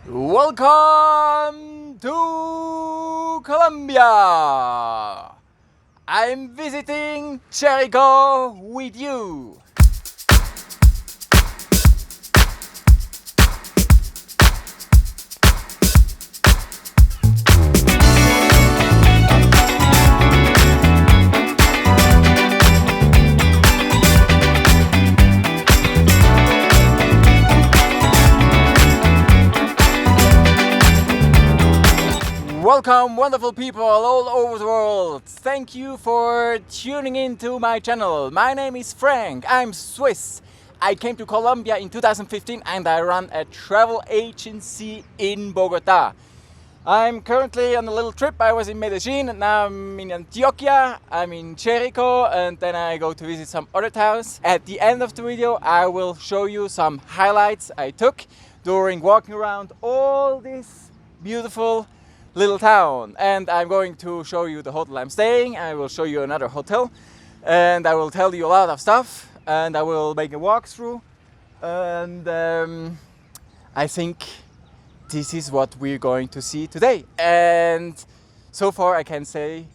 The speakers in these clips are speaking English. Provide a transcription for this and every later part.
Welcome to Colombia! I'm visiting Jerico with you. Welcome, wonderful people all over the world. Thank you for tuning in to my channel. My name is Frank. I'm Swiss. I came to Colombia in 2015 and I run a travel agency in Bogota. I'm currently on a little trip. I was in Medellin and now I'm in Antioquia. I'm in Jerico and then I go to visit some other towns. At the end of the video I will show you some highlights I took during walking around all this beautiful little town, and I'm going to show you the hotel I'm staying. I will show you another hotel and I will tell you a lot of stuff and I will make a walkthrough, and I think this is what we're going to see today. And so far I can say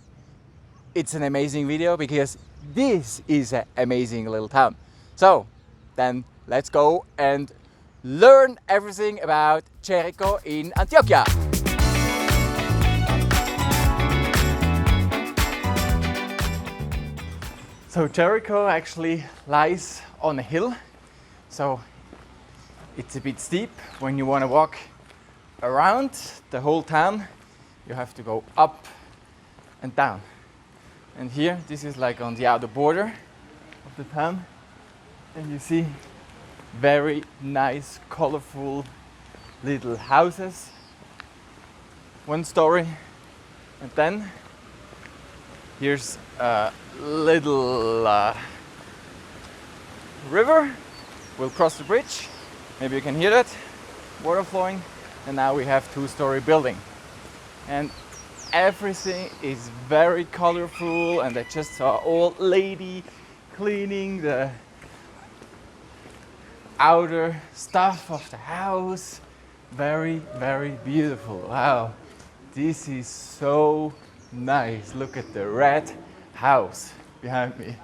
it's an amazing video because this is an amazing little town. So then let's go and learn everything about Jerico in Antioquia. So Jerico actually lies on a hill, so it's a bit steep. When you want to walk around the whole town, you have to go up and down. And here, this is like on the outer border of the town, and you see very nice, colorful little houses, one story, and then here's a little river. We'll cross the bridge. Maybe you can hear that water flowing. And now we have two-story building. And everything is very colorful. And I just saw an old lady cleaning the outer stuff of the house. Very, very beautiful. Wow, this is so nice. Look at the red house behind me.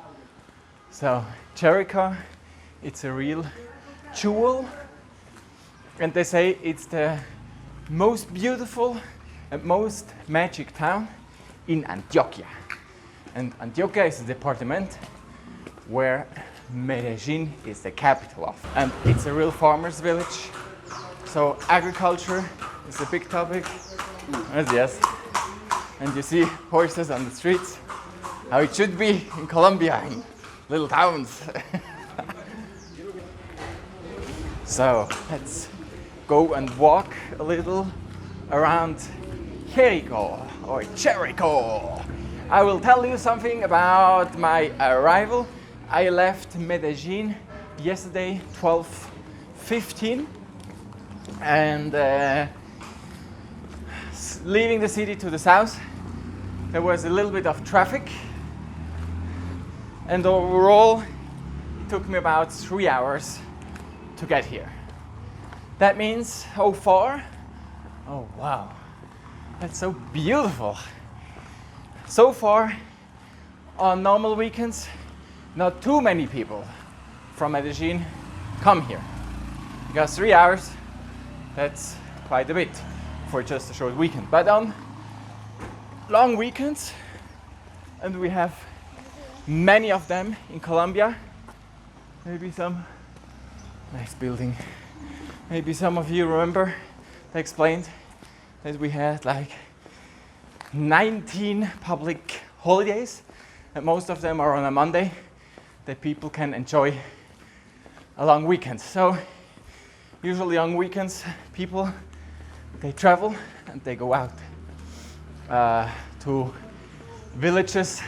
So Jerico, it's a real jewel, and they say it's the most beautiful and most magic town in Antioquia. And Antioquia is the department where Medellin is the capital of. And it's a real farmer's village. So agriculture is a big topic. Yes. And you see horses on the streets, how it should be in Colombia, in little towns. So let's go and walk a little around Jerico or Jerico. I will tell you something about my arrival. I left Medellin yesterday, 12:15, and leaving the city to the south, there was a little bit of traffic, and overall it took me about 3 hours to get here. That means so far, oh wow, that's so beautiful. So far, on normal weekends, not too many people from Medellin come here, because 3 hours, that's quite a bit for just a short weekend. But on long weekends, and we have many of them in Colombia, maybe some nice building. Maybe some of you remember they explained that we had like 19 public holidays, and most of them are on a Monday, that people can enjoy a long weekend. So usually on weekends, people, they travel and they go out to villages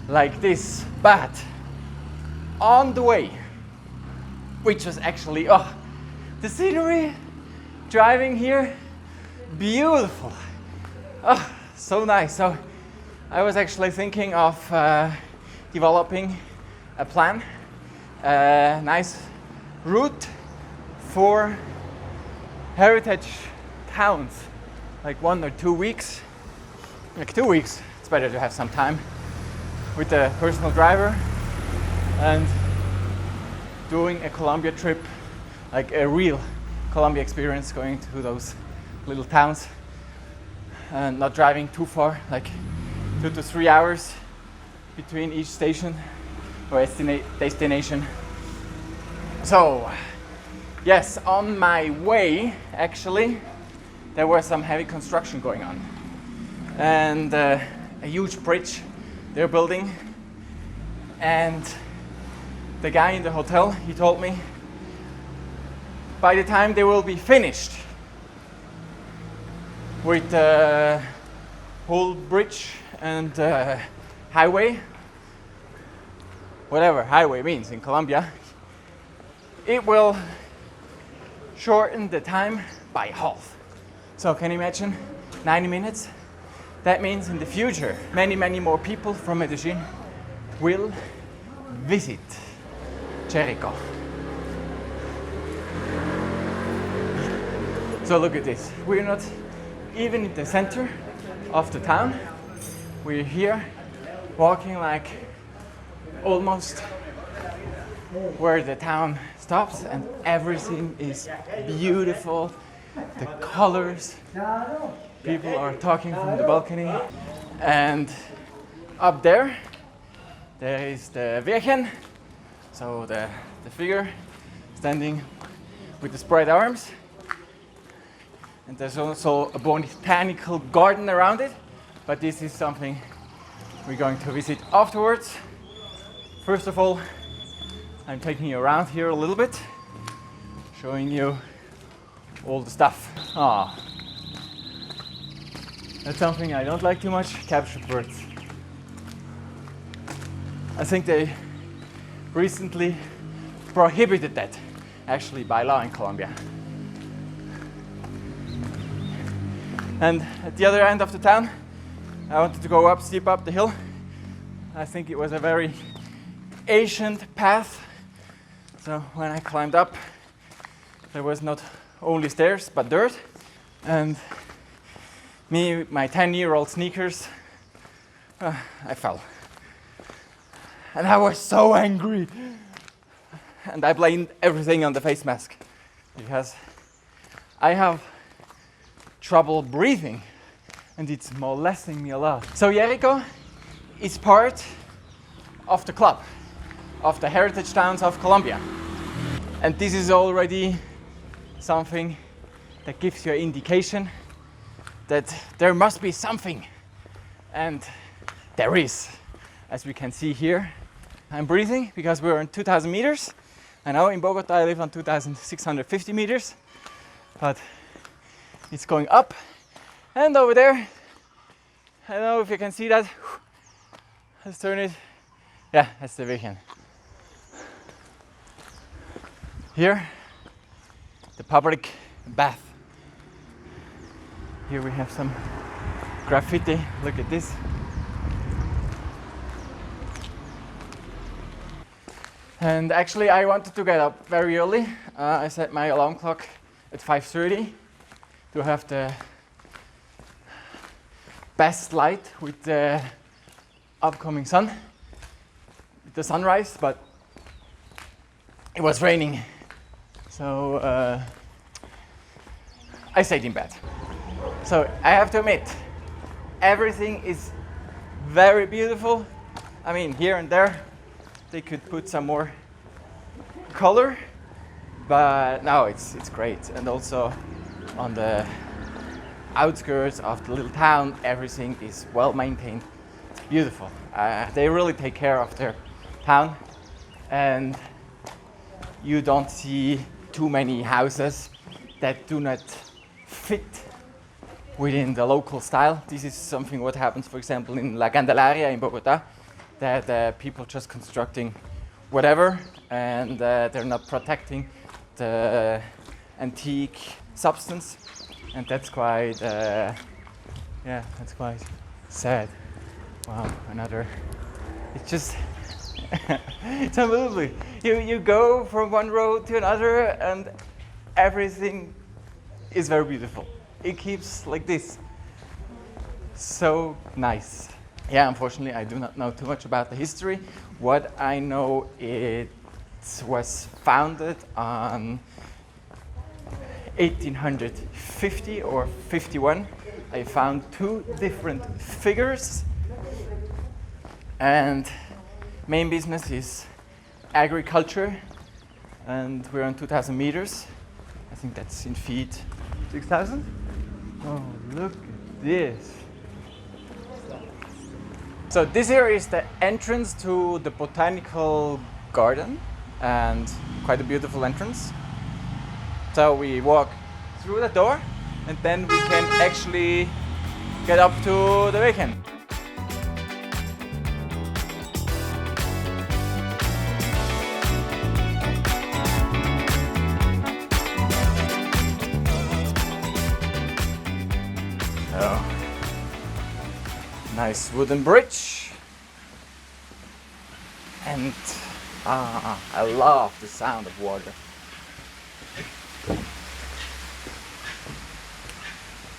like this. But on the way, which was actually, the scenery driving here, beautiful. Oh, so nice. So I was actually thinking of developing a plan, a nice route for heritage towns, like 1 or 2 weeks. Like 2 weeks, it's better to have some time with a personal driver and doing a Colombia trip, like a real Colombia experience, going to those little towns and not driving too far, like 2 to 3 hours between each station or destination. So yes, on my way actually there was some heavy construction going on, and a huge bridge they're building, and the guy in the hotel, he told me by the time they will be finished with the whole bridge and highway, whatever highway means in Colombia, it will shorten the time by half. So can you imagine 90 minutes? That means in the future many more people from Medellin will visit Jerico. So look at this, we're not even in the center of the town. We're here walking like almost where the town stops, and everything is beautiful. The colors, people are talking from the balcony, and up there is the Virgin, so the figure standing with the spread arms, and there's also a botanical garden around it, but this is something we're going to visit afterwards. First of all, I'm taking you around here a little bit, showing you all the stuff. That's something I don't like too much, captured birds. I think they recently prohibited that, actually by law in Colombia. And at the other end of the town, I wanted to go steep up the hill. I think it was a very ancient path. So when I climbed up, there was not only stairs, but dirt. And me, my 10-year-old sneakers, I fell. And I was so angry. And I blamed everything on the face mask, because I have trouble breathing and it's molesting me a lot. So Jerico is part of the club of the heritage towns of Colombia. And this is already something that gives you an indication that there must be something. And there is, as we can see here. I'm breathing because we're on 2,000 meters. I know in Bogota I live on 2,650 meters, but it's going up. And over there, I don't know if you can see that. Let's turn it. Yeah, that's the Virgin. Here, the public bath. Here we have some graffiti. Look at this. And actually, I wanted to get up very early. I set my alarm clock at 5:30 to have the best light with the upcoming sun, with the sunrise, but it was raining. So I stayed in bed. So I have to admit, everything is very beautiful. I mean, here and there, they could put some more color, but no, it's great. And also on the outskirts of the little town, everything is well maintained. It's beautiful. They really take care of their town, and you don't see too many houses that do not fit within the local style. This is something what happens, for example, in La Candelaria in Bogota, that people just constructing whatever, and they're not protecting the antique substance, and that's quite that's quite sad. Wow, another. It's just it's unbelievable. You go from one road to another, and everything is very beautiful. It keeps like this. So nice. Yeah, unfortunately, I do not know too much about the history. What I know, it was founded on 1850 or 51. I found two different figures, and main business is agriculture, and we're on 2,000 meters. I think that's in feet. 6,000? Oh, look at this. So this here is the entrance to the botanical garden, and quite a beautiful entrance. So we walk through the door, and then we can actually get up to the weekend. So, nice wooden bridge, and I love the sound of water.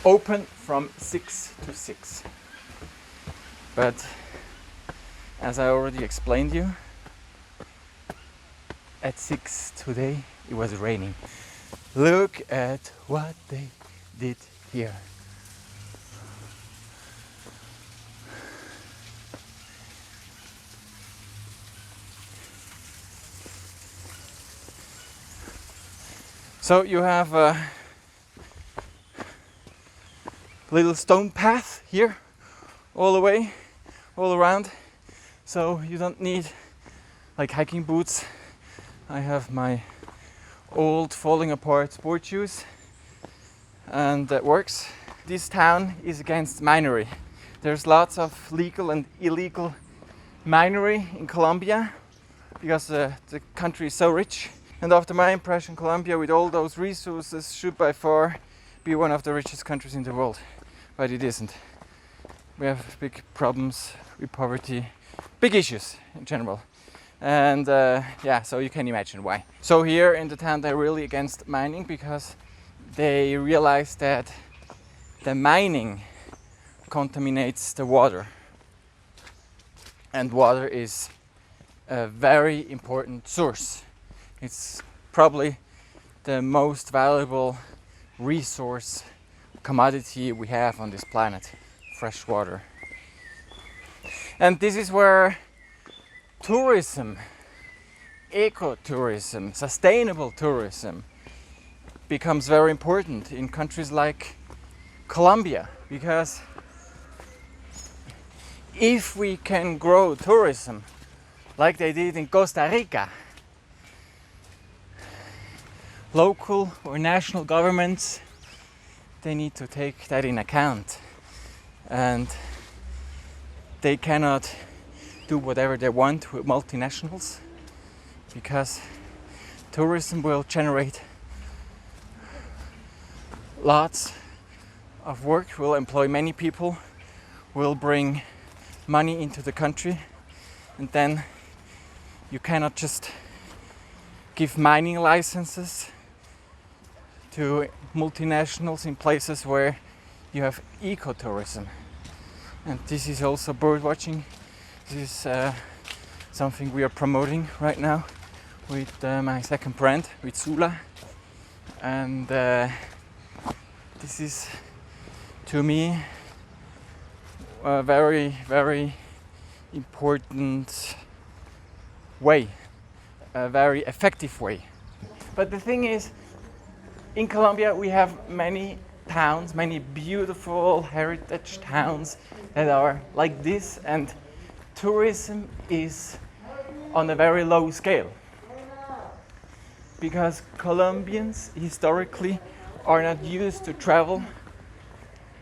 Open from 6 to 6. But as I already explained you, at 6 today it was raining. Look at what they did here. So you have a little stone path here, all the way, all around. So you don't need like hiking boots. I have my old falling apart sport shoes, and that works. This town is against minery. There's lots of legal and illegal minery in Colombia because the country is so rich. And after my impression, Colombia, with all those resources, should by far be one of the richest countries in the world. But it isn't. We have big problems with poverty, big issues in general. And yeah, so you can imagine why. So here in the town, they're really against mining because they realize that the mining contaminates the water. And water is a very important source. It's probably the most valuable resource, commodity we have on this planet, fresh water. And this is where tourism, ecotourism, sustainable tourism becomes very important in countries like Colombia, because if we can grow tourism like they did in Costa Rica, local or national governments, they need to take that in account, and they cannot do whatever they want with multinationals, because tourism will generate lots of work, will employ many people, will bring money into the country, and then you cannot just give mining licenses to multinationals in places where you have ecotourism. And this is also bird watching. This is something we are promoting right now with my second brand, with Sula. And this is, to me, a very, very important way, a very effective way. But the thing is, in Colombia we have many towns, many beautiful heritage towns that are like this, and tourism is on a very low scale. Because Colombians historically are not used to travel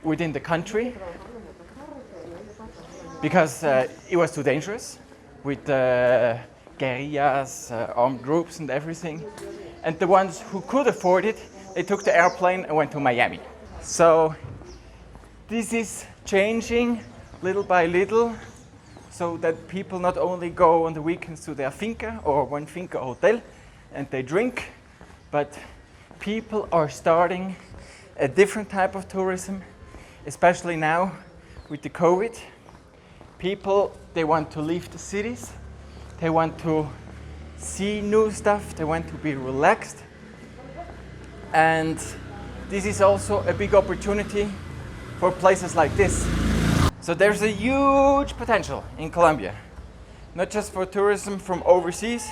within the country, because it was too dangerous with guerrillas, armed groups and everything. And the ones who could afford it, they took the airplane and went to Miami. So this is changing little by little, so that people not only go on the weekends to their finca or one finca hotel and they drink, but people are starting a different type of tourism, especially now with the COVID. People, they want to leave the cities, they want to see new stuff, they want to be relaxed. And this is also a big opportunity for places like this. So there's a huge potential in Colombia, not just for tourism from overseas,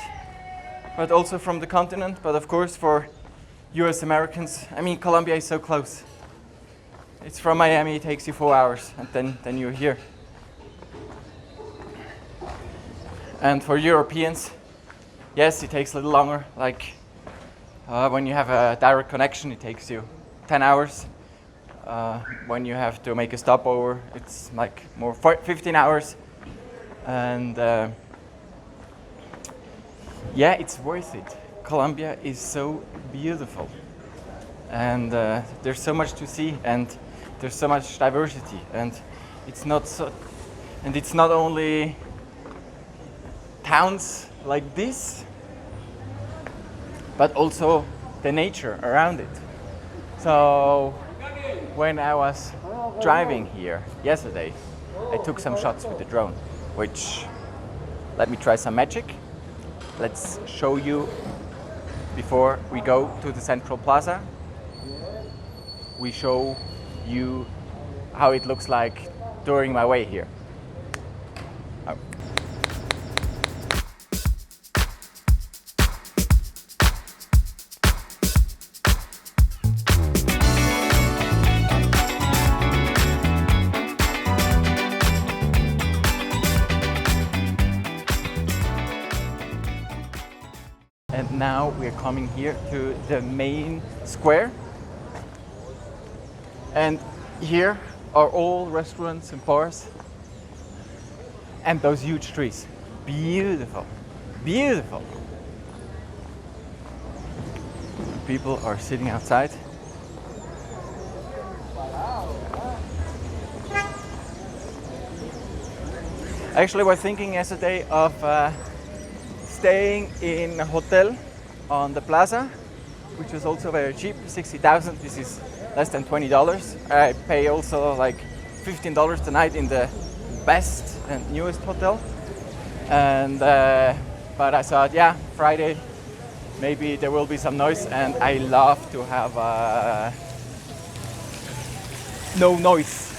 but also from the continent, but of course for US Americans. I mean, Colombia is so close. It's from Miami, it takes you 4 hours, and then you're here. And for Europeans, yes, it takes a little longer. Like when you have a direct connection, it takes you 10 hours. When you have to make a stopover, it's like more 15 hours. And yeah, it's worth it. Colombia is so beautiful. And there's so much to see, and there's so much diversity. And it's not only towns like this, but also the nature around it. So when I was driving here yesterday, I took some shots with the drone, which, let me try some magic. Let's show you before we go to the Central Plaza. We show you how it looks like during my way here. Oh. And now we're coming here to the main square. And here are all restaurants and bars. And those huge trees. Beautiful, beautiful. People are sitting outside. Actually, we're thinking yesterday of staying in a hotel on the plaza, which is also very cheap, 60,000. This is less than $20. I pay also like $15 a night in the best and newest hotel. And but I thought, yeah, Friday, maybe there will be some noise, and I love to have no noise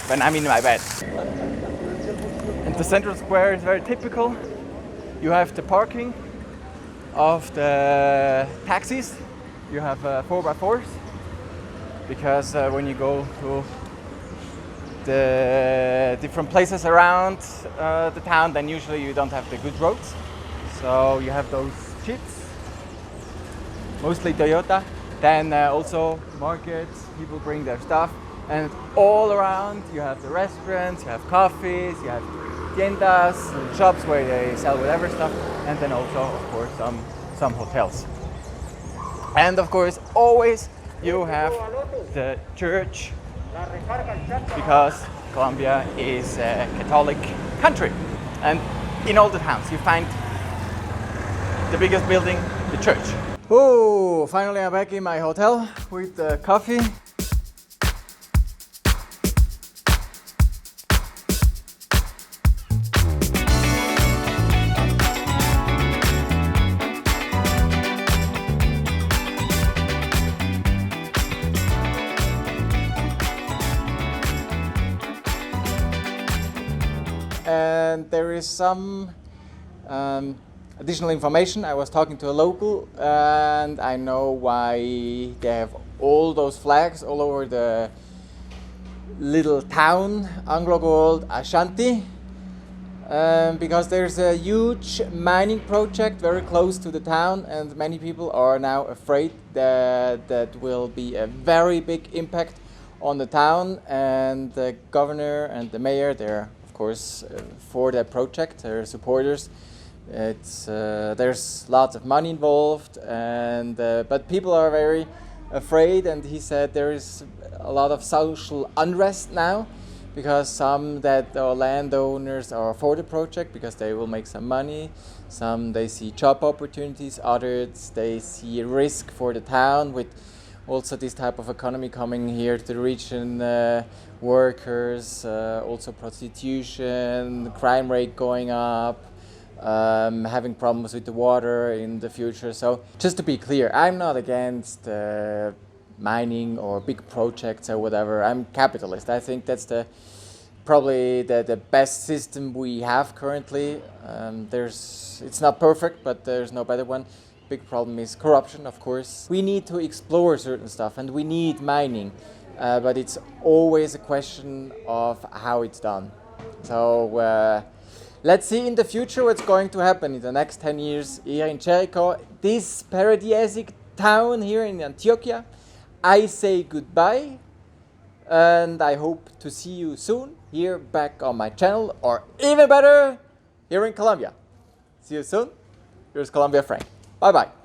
when I'm in my bed. And the central square is very typical. You have the parking of the taxis. You have 4x4s, because when you go to the different places around the town, then usually you don't have the good roads. So you have those Jeeps, mostly Toyota. Then also markets, people bring their stuff. And all around you have the restaurants, you have coffees, you have tiendas, shops where they sell whatever stuff, and then also, of course, some hotels. And of course, always you have the church, because Colombia is a Catholic country. And in all the towns you find the biggest building, the church. Oh, finally I'm back in my hotel with the coffee. And there is some additional information. I was talking to a local, and I know why they have all those flags all over the little town, Anglo-called Ashanti, because there's a huge mining project very close to the town, and many people are now afraid that that will be a very big impact on the town. And the governor and the mayor, they're of course for that project, they're supporters. It's there's lots of money involved, and but people are very afraid. And he said there is a lot of social unrest now, because some that are landowners are for the project because they will make some money. Some they see job opportunities. Others they see a risk for the town with also this type of economy coming here to the region, workers, also prostitution, crime rate going up, having problems with the water in the future. So just to be clear, I'm not against mining or big projects or whatever. I'm capitalist. I think that's probably the best system we have currently. It's not perfect, but there's no better one. Big problem is corruption, of course. We need to explore certain stuff and we need mining, but it's always a question of how it's done. So let's see in the future what's going to happen in the next 10 years here in Jerico, this paradisiac town here in Antioquia. I say goodbye and I hope to see you soon here back on my channel, or even better, here in Colombia. See you soon. Here's Colombiafrank. Bye bye.